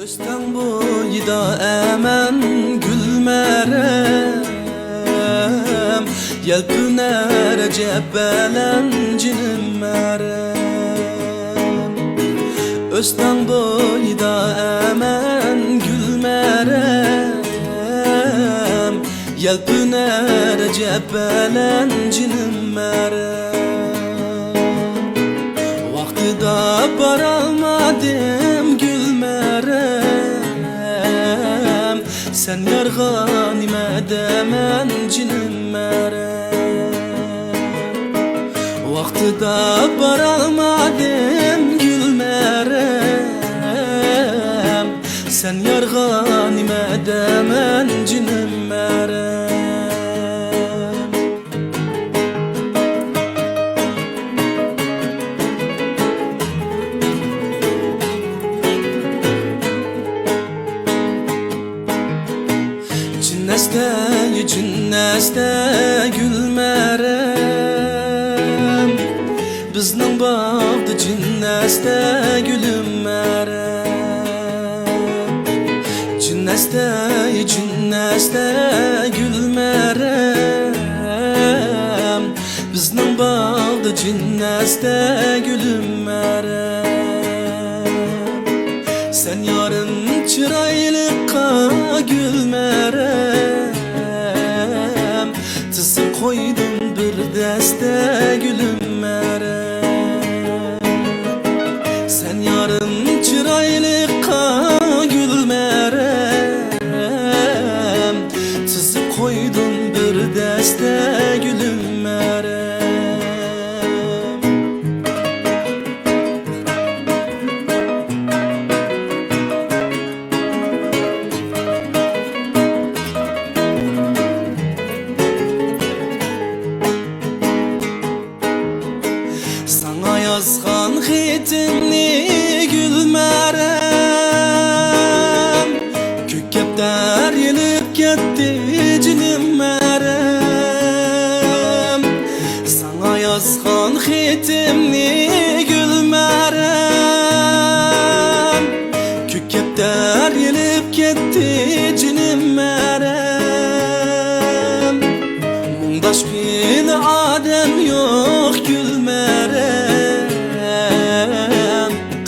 O'stan bo'yida aman gülmerem, yelpinar jabbalan jinmarem. O'stan bo'yida aman gülmerem, yelpinar jabbalan jinmarem. Vaqtida borolmadim gülmerem, sen yarg'an nimademen jinmarem. Vaqtida borolmadim gülmerem, sen yarg'an nimademen jinmarem. Cinneste gülmerem, bizning bog'da cinneste gülmerem. Cinneste gülmerem, bizning bog'da cinneste gülmerem. Sen yarın chiroyliqa gülmerem, tizib qo'ydim bir dasta gülmerem. Sen yarın chiroyliqa gülmerem, tizib qo'ydim bir dasta gülmerem. Sana yazgan xitimni gülmerem, kökepter yelip ketdi jinim merem. Sana yazgan xitimni gülmerem, kökepter yelip ketdi jinim merem. Mungdaş bir adem yok gülmerem,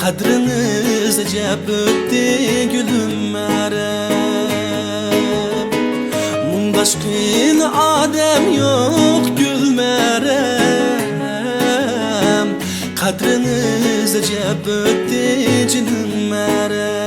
kadriniz acep ötti gülmerem. Mungdaş bir adem yok gülmerem, kadriniz acep ötti jinim merem.